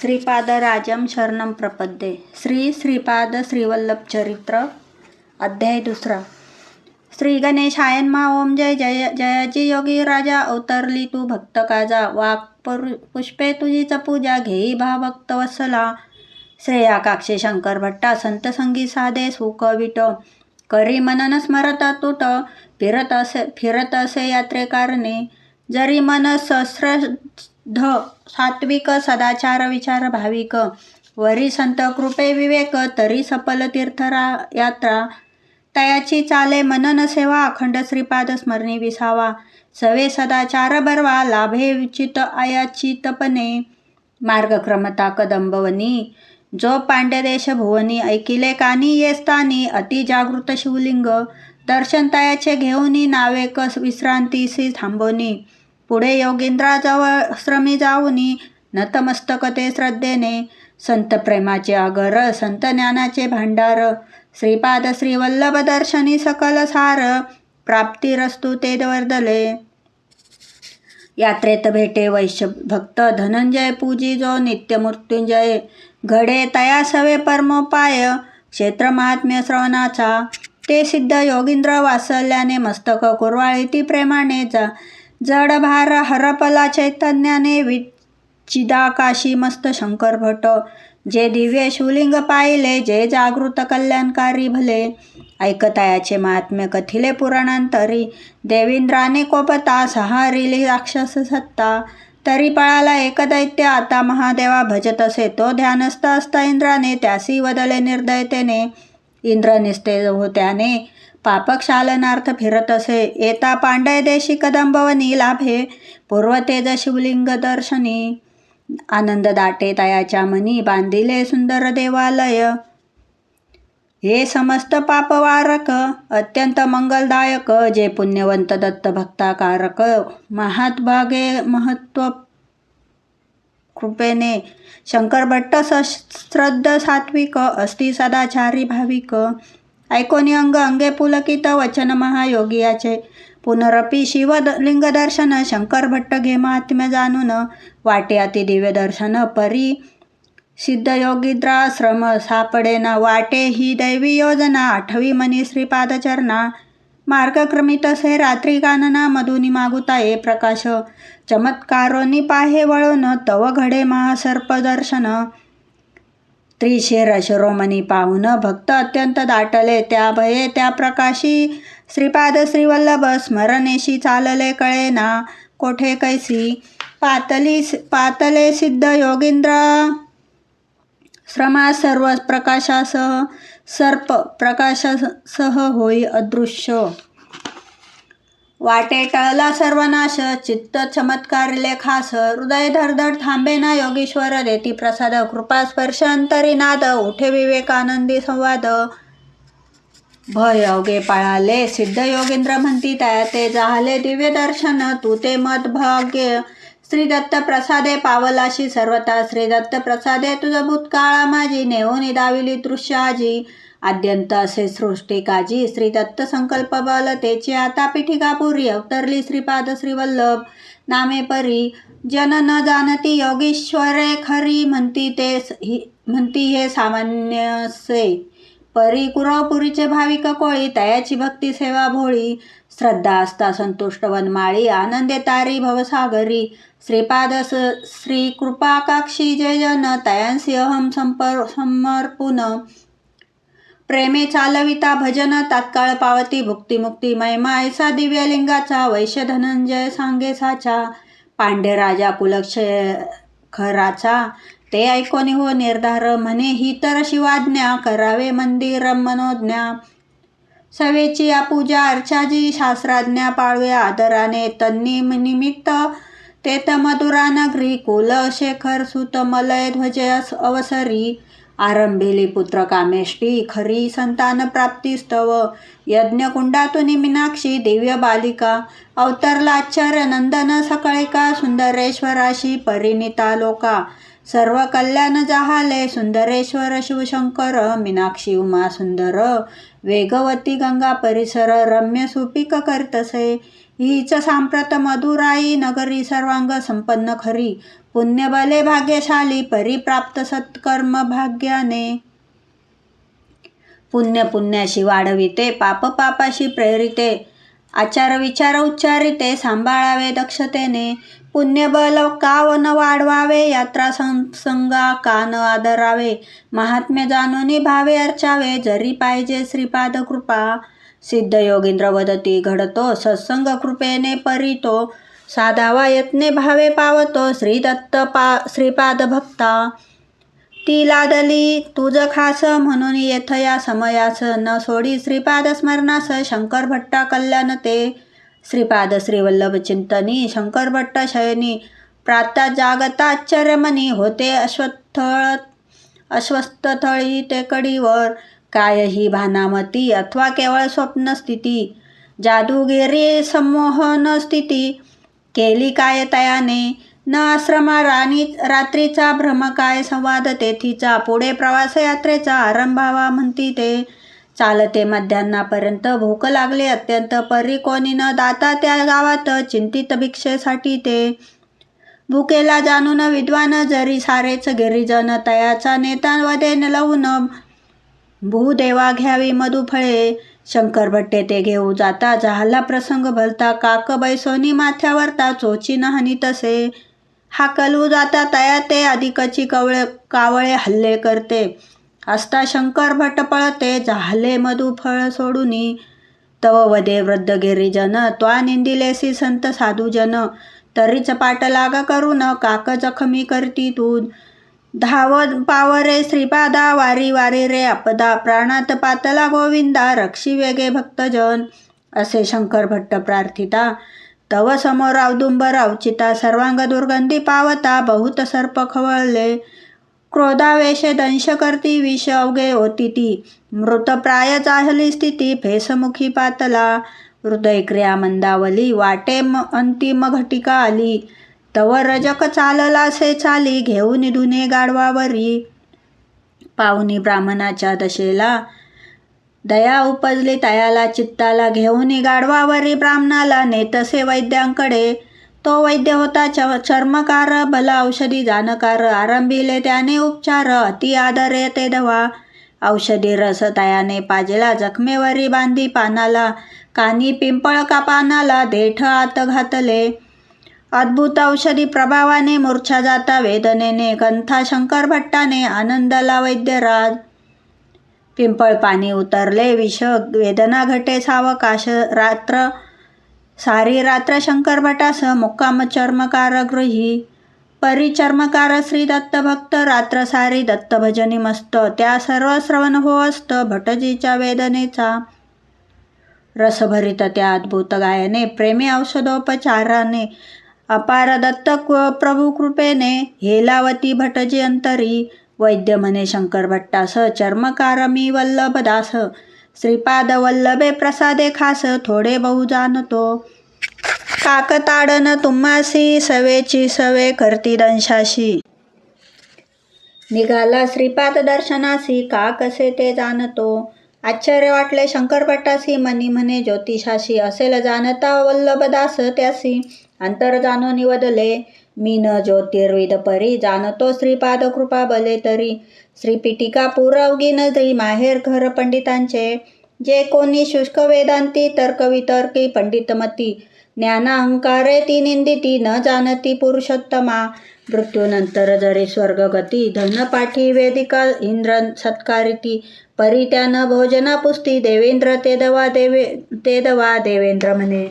श्रीपादराजं शरणं प्रपद्ये. श्री श्रीपाद श्रीवल्लभ चरित्र अध्याय 2. श्री गणेशाय नमः. ओम जय जय जयाची योगी राजा अवतरली तू भक्त काजा. वाक पुष्पे तुझीच पूजा घेई भा भक्त वत्सला. श्रेयाकाक्षी शंकर भट्टा संत संगी साधे सुख विट. करी मनन स्मरत तुट फिरत असे यात्रे कारणे. जरी मन सहस्रध सात्विक सदाचार विचार भाविक. वरी संत कृपे विवेक तरी सफल तीर्थ यात्रा. तयाची चाले मनन सेवा अखंड श्रीपाद स्मरणी विसावा. सवे सदाचार बरवा लाभे विचित आयाची तपने. मार्गक्रमता कदंबवनी जो पांड्यदेश भुवनी. ऐकिले कानी ये स्थानी अति जागृत शिवलिंग. दर्शन तयाचे घेऊनी नावे कस विश्रांतीसी थांबवनी. पुढे योगींद्राजवळ श्रमी जाऊनी नतमस्तक ते श्रद्धेने. संत प्रेमाचे आगर संत ज्ञानाचे भांडार. श्रीपाद श्रीवल्लभ दर्शनी सकल सार. प्राप्तिरस्तु ते वर्दले. यात्रेत भेटे वैश्य भक्त धनंजय पूजी जो नित्य मृत्युंजय. घडे तया सवे परमोपाय क्षेत्र महात्म्य श्रवणाचा. ते सिद्ध योगींद्र वात्सल्याने मस्तक कुरवाळीती प्रेमाने. जड भार हरपला चैतन्याने चिदाकाशी मस्त शंकर भट. जे दिव्य शिवलिंग पाहिले जे जागृत कल्याणकारी भले. ऐकतायाचे महात्म्य कथिले पुराणांतरी. देवींद्राने कोपता सहारिली राक्षस सत्ता. तरी पळाला एक दैत्य आता महादेवा भजत असे तो ध्यानस्थ असता इंद्राने. त्यासी वदले निर्दयतेने. इंद्र निस्तेज होत्याने पापक्षालनार्थ फिरत असे. येता पांडय देशी कदंबवनी लाभे पूर्वतेज शिवलिंग दर्शनी. आनंद दाटे तयाच्या मनी बांधिले सुंदर देवालय. हे समस्त पापवारक अत्यंत मंगलदायक. जे पुण्यवंत दत्त भक्ताकारक. महातभागे महत्व कृपेने. शंकर भट्ट सश्रद्ध सात्विक असती सदाचारी भाविक. ऐकोनी अंग अंगे पुलकित वचन महायोगियाचे. पुनरपी शिवलिंग दर्शन शंकर भट्ट घे महात्म्य जाणून. वाटे अति दिव्य दर्शन परी सिद्ध योगीद्राश्रम सापडेना. वाटे ही दैवी योजना आठवी मनी श्रीपाद चरणा. मार्गक्रमित से रात्री कानना मधुनी मागुता ये प्रकाश. चमत्कारोनी पाहे वळून तव घडे महासर्प दर्शन. त्रिशिर शिरोमणी पाहून भक्त अत्यंत दाटले. त्या भये त्या प्रकाशी श्रीपाद श्रीवल्लभ स्मरणेशी चालले कळेना कोठे कैसी. पातले सिद्ध योगींद्र श्रमा सर्व प्रकाशासह सर्प प्रकाशासह होई अदृश्य. वाटे टळला सर्वनाश चित्त चमत्कारिले खास. हृदय धडधड थांबेना योगीश्वर देती प्रसाद. कृपा स्पर्श अंतरी नाद उठे विवेकानंदी संवाद. भय अवघे पळाले सिद्ध योगींद्र म्हणती त्या ते जाहले दिव्य दर्शन. तू ते मद भाग्य श्री दत्त प्रसादे पावलाशी सर्वता. श्री दत्त प्रसादे तुझ भूतकाळा माझी. नेऊन दाविली दृश्य आजी. आद्यंत असे सृष्टी काजी. श्री दत्त संकल्प बल तेची आता पिठिका पुरी. अवतरली श्रीपाद श्रीवल्लभ नामे परी. जन न जाणती योगीश्वरे खरी. म्हणती हे सामान्यसे परी. कुरवपुरीचे भाविक कोळी तयाची भक्ती सेवा भोळी. श्रद्धा असता संतुष्ट वनमाळी. आनंदे तारी भवसागरी. श्रीपाद श्री कृपाकाक्षी जय जन तयांसी अहम समर्पुन. प्रेमे चालविता भजन तात्काळ पावती भुक्तिमुक्ती. महिमा ऐसा दिव्य लिंगाचा वैश्य धनंजय सांगे साचा. पांडे राजा कुलशेखराचा ते ऐकोनी हो निर्धार. म्हणे ही तर शिवाज्ञा करावे मंदिर मनोज्ञा. सवेची पूजा अर्चाजी शास्त्राज्ञा पाळवे आदराने. तन्नी निमित्त तेत मधुरा नगरी. कुलशेखर सुत मलय ध्वज अवसरी. आरंभिली पुत्र कामेष्टी खरी संतान प्राप्तिस्तव. यज्ञकुंडातून मीनाक्षी दिव्य बालिका. अवतरला आश्चर्य नंदन सकळिका. सुंदरेश्वराशी परिणिता लोका. सर्व कल्याण जाहाले सुंदरेश्वर शिवशंकर. मीनाक्षी उमा सुंदर वेगवती गंगा परिसर. रम्य सुपीक करतसे हीच सांप्रत मधुराई नगरी. सर्वांग संपन्न खरी पुण्यबले भाग्यशाली परिप्राप्त सत्कर्म भाग्याने. पुण्य पुण्याशी वाढविते, पाप पापाशी प्रेरिते, आचार विचार उच्चारिते, सांभाळावे दक्षतेने. पुण्यबल का न वाढवावे, यात्रा संगा का न आदरावे, महात्म्य जाणून भावे अर्चावे, जरी पाहिजे श्रीपाद कृपा. सिद्ध योगींद्र वदती घडतो, सत्संग कृपेने परितो, साधावा यत्ने भावे पावतो, श्रीदत्त श्रीपाद भक्ता. ती लादली तुझ खास, म्हणून येथया समयास, न सोडी श्रीपाद स्मरणास, शंकर भट्टा कल्याण ते. श्रीपाद श्रीवल्लभ चिंतनी, शंकर भट्ट शयनी, प्राता जागता आश्चर्यमनी, होते अश्वस्थळी ते कडीवर, काय ही भानामती, अथवा केवळ स्वप्न स्थिती, जादूगिरी संमोहन स्थिती, केली काय तयाने, न आश्रमा रात्रीचा, भ्रम काय संवाद तेथीचा, पुढे प्रवास यात्रेचा आरंभावा म्हणती ते. चालते मध्यान्नापर्यंत, भूक लागली अत्यंत, परी कोणी न दाता त्या गावात, चिंतित भिक्षेसाठी ते. भुकेला जाणून विद्वान, जरी सारेच गिरिजन, तयाचा नेता वदेन लावून, भूदेवा घ्यावी मधुफळे, शंकर भट्टे ते घेऊ जाता, झाला प्रसंग भलता, काक बैसोनी माथ्यावरता, चोची न हानी तसे. हाकलू जाता तया ते, अधिकची कावळे हल्ले करते, असता शंकर भट्ट पळते, झाले मधुफळ सोडूनी. तव वदे वृद्ध गिरिजन, त्वा निंदिलेसी संत साधूजन, तरीच पाठलाग करून, काक जखमी करती तू. धाव पावरे श्रीपादा, वारी वारी रे आपदा, प्राणात पातला गोविंदा, रक्षी वेगे भक्तजन. असे शंकर भट्ट प्रार्थिता, तव समोर औदुंबर अवचिता, सर्वांग दुर्गंधी पावता, बहुत सर्प खवळले, क्रोधावेशे दंश करती, विष अवघे होती ती, मृतप्राय जाहली स्थिती, फेसमुखी पातला, हृदय क्रिया मंदावली, वाटे अंतिम घटिका आली, तव रजक चालला से चाली, घेऊन धुने गाढवावरी. पाहुनी ब्राह्मणाच्या दशेला, दया उपजली तयाला चित्ताला, घेऊन गाढवावरी ब्राह्मणाला, नेतसे वैद्यांकडे. तो वैद्य होता चर्मकार, भला औषधी जाणकार, आरंभिले त्याने उपचार, अति आदरे ते दवा. औषधी रस तयाने पाजला, जखमेवरी बांधी पानाला, कानी पिंपळ का पानाला, देठ आत घातले, अद्भुत औषधी प्रभावाने, मूर्छा जाता वेदनेने, कंथा शंकर भट्टाने, आनंदला वैद्यराज. पिंपळ पाणी उतरले, विष वेदना घटे सावकाश, सारी रात्र शंकर भटास, मुक्काम चर्मकार गृही. परी चर्मकार श्री दत्त भक्त, रात्र सारी दत्त भजनी मस्त, त्या सर्व श्रवण हो असत, भटजीच्या वेदनेचा. रसभरित त्या अद्भुत गायने, प्रेमी औषधोपचाराने, अपार दत्त प्रभू कृपेने, हेलावती भटजी अंतरी. वैद्य म्हणे शंकर भट्टास, चर्मकार मी वल्लभ दास, श्रीपाद वल्लभे प्रसादे खास, थोडे बहु जाणतो, काकताडन तुम्हासी, सवेची सवे करती दंशाशी. निघाला श्रीपाद दर्शनासी, का कसे ते जाणतो, आश्चर्य वाटले शंकर भट्टासी, मनी म्हणे ज्योतिषाशी, असेल जाणता वल्लभदास त्यासी. अंतर जाणून निवदले, मी न ज्योतिर्विद परी, जाणतो श्रीपाद कृपा बले तरी. श्रीपीठिका पुरवगी नजरी, माहेर घर पंडितांचे, जे कोणी शुष्क वेदांती, तर्कवितर्की पंडितमती, ज्ञानाहंकारे ती निंदिती, न जाणती पुरुषोत्तमा. मृत्यूनंतर जरी स्वर्गगती, धन पाठी वेदिका इंद्र सत्कारिती, परी त्यान भोजना पुस्ती, देवेंद्र ते दवा देवेंद्र म्हणे.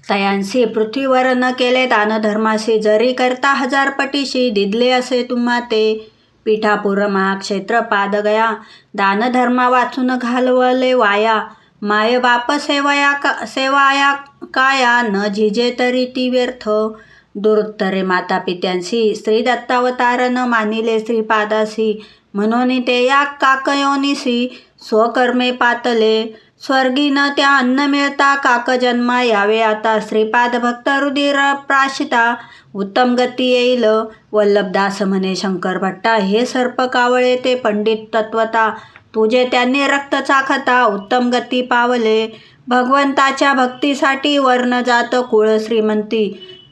तयांसी पृथ्वीवर न केले दान धर्मासी, जरी करता हजार पटीशी, दिदले असे तुम्हा ते. पीठापूर महाक्षेत्र पाद गया, दान धर्मा वाचून घालवले वाया, माय बाप सेवाया काया, न झिजे तरी ती व्यर्थ. दुरुत्तरे माता पित्यांसी, श्री दत्तावतार न मानिले श्रीपादासी, म्हणून ते या काकयोनीसी, स्वकर्मे पातले, स्वर्गी न त्या अन्न मिळता, काक जन्मा यावे आता, श्रीपाद भक्त रुधिर प्राशिता, उत्तम गती येईल. वल्लभदास म्हणे शंकर भट्टा, हे सर्प कावळे ते पंडित तत्वता, तुझे त्यांनी रक्त चाखता, उत्तम गती पावले. भगवंताच्या भक्तीसाठी वर्ण जात कुळ श्रीमंती,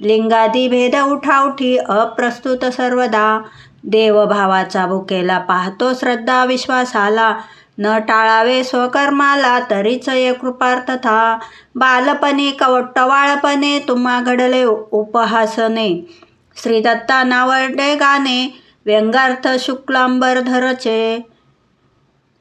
लिंगादी भेद उठाउठी अप्रस्तुत सर्वदा. देवभावाचा भुकेला पाहतो श्रद्धा विश्वासाला. न टाळावे स्वकर्माला तरीच ये कृपार्थथा. बालपणे कवटवाळपणे तुम्हा घडले उपहासने. श्री दत्ता नावडे गाणे व्यंगार्थ शुक्लांबरधरचे.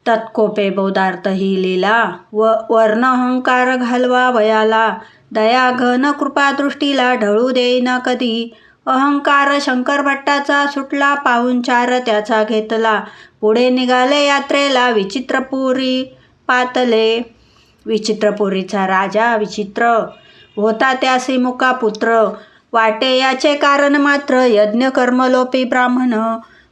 तत्कोपे बोधार्थ ही लीला वर्ण अहंकार घालवा वयाला. दया घन कृपा दृष्टीला ढळू देईन कधी. अहंकार शंकर भट्टाचा सुटला पाहुणचार त्याचा घेतला. पुढे निघाले यात्रेला विचित्रपुरी पातले. विचित्रपुरीचा राजा विचित्र होता त्यासी मुका पुत्र. वाटे याचे कारण मात्र यज्ञ कर्मलोपी ब्राह्मण.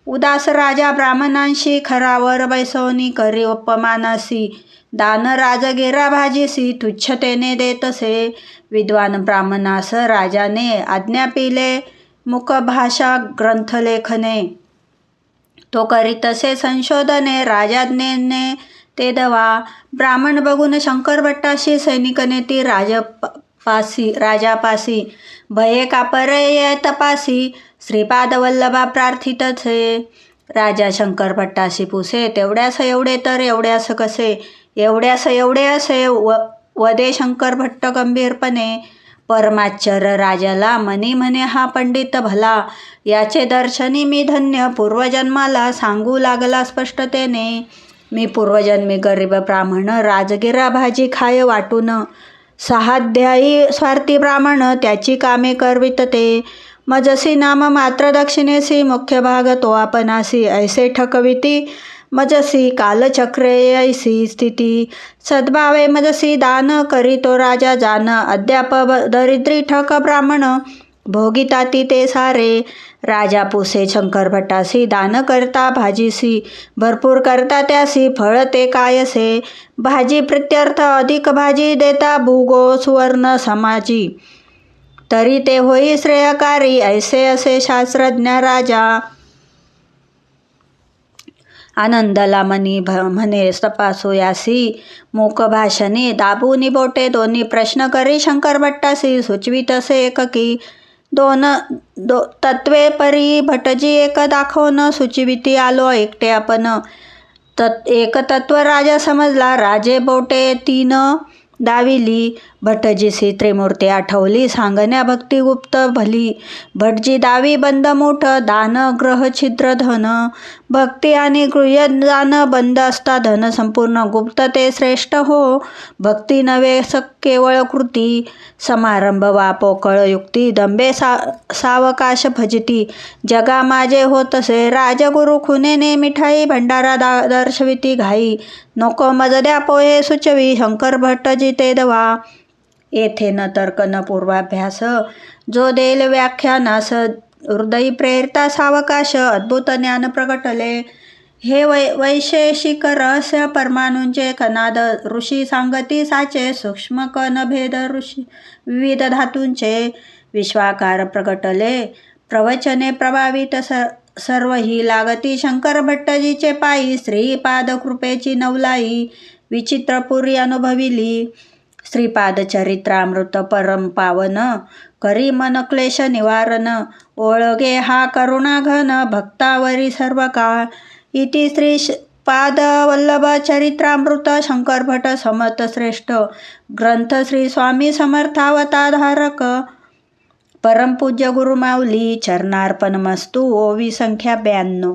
उदास राजा ब्राह्मणांशी खरावर बैसवणी करी अपमानासी. दान राजगिरा भाजीसी तुच्छतेने देतसे. विद्वान ब्राह्मणास राजाने आज्ञा पिले मुखभाषा ग्रंथलेखने. तो करीतसे संशोधने राजाज्ञेने ते दवा. ब्राह्मण बघून शंकर भट्टाशी सैनिकने ती राजापासी. भये कापरे ये तपासी. श्रीपाद वल्लभा प्रार्थितसे. राजा शंकर भट्टाशी पुसे तेवढ्यास एवढे तर एवढ्यास कसे. एवढ्यास एवढे असे वदे शंकर भट्ट गंभीरपणे. परमाश्चर्य राजाला मनी म्हणे हा पंडित भला. याचे दर्शनी मी धन्य पूर्वजन्माला सांगू लागला स्पष्टतेने. मी पूर्वजन्मी गरीब ब्राह्मण राजगिरा भाजी खाय वाटून. सहाध्यायी स्वार्थी ब्राह्मण त्याची कामे करवित ते. मजसी नाम मात्र दक्षिणेसी मुख्य भाग तो आपणासी. ऐसे ठकविती मजसी कालचक्रे ऐसी स्थिती. सद्भावे मजसी दान करीतो राजा जान. अद्याप दरिद्री ठक ब्राह्मण भोगिताती ते सारे. राजा पुसे शंकर भट्टासी दान करता भाजीसी. भरपूर करता त्यासी फळ ते कायसे. भाजी प्रित्यर्थ अधिक भाजी देता भूगो सुवर्ण समाजी. तरी ते होई श्रेयकारी ऐसे असे शास्त्रज्ञ राजा. आनंदला मनी म्हणे तपासो यासी. मूक भाषणी दाबूनी बोटे दोन्ही प्रश्न करी शंकर भट्टासी. सुचवितसे एककी तत्वे परी भटजी एक दाखवून. सुचविती आलो एकटे आपण. एक तत्व राजा समजला राजे बोटे तीन दाविली. भटजीसी त्रिमूर्ती आठवली सांगण्या भक्ती गुप्त भली. भटजी दावी बंद मूठ दान ग्रह छिद्र धन. भक्ती आणि गृह्य दान बंद असता धन संपूर्ण गुप्त ते श्रेष्ठ हो. भक्ती नव्हे केवळ कृती. समारंभ वा पोकळ युक्ती दंबे सावकाश भजती. जगा माझे होतसे राजगुरु खुनेने मिठाई. भंडारा दर्शविती घाई. नको मज द्या पोहे सुचवी शंकर भट्टजी ते दवा. येथे न तर्क न पूर्वाभ्यास जो देल व्याख्यानास. हृदयी प्रेरिता सावकाश अद्भुत ज्ञान प्रगटले. हे वैशेषिक रहस्य परमाणूंचे कनाद. ऋषी सांगती साचे सूक्ष्म कण भेद ऋषी विविध धातूंचे. विश्वाकार प्रगटले प्रवचने प्रभावित सर्व ही लागती शंकर भट्टजीचे पायी. श्रीपाद कृपेची नवलाई विचित्रपुरी अनुभविली. श्रीपाद चरित्रामृत परम पावन करी मन क्लेश निवारण. ओळगे हा करुणाघन भक्तावरी सर्व काळ. इति श्रीपाद वल्लभ चरित्रामृत शंकर भट्ट समर्थ श्रेष्ठ ग्रंथ. श्री स्वामी समर्थावताधारक परमपूज्य गुरुमाऊली चरणार्पणमस्तु. ओवी संख्या 92.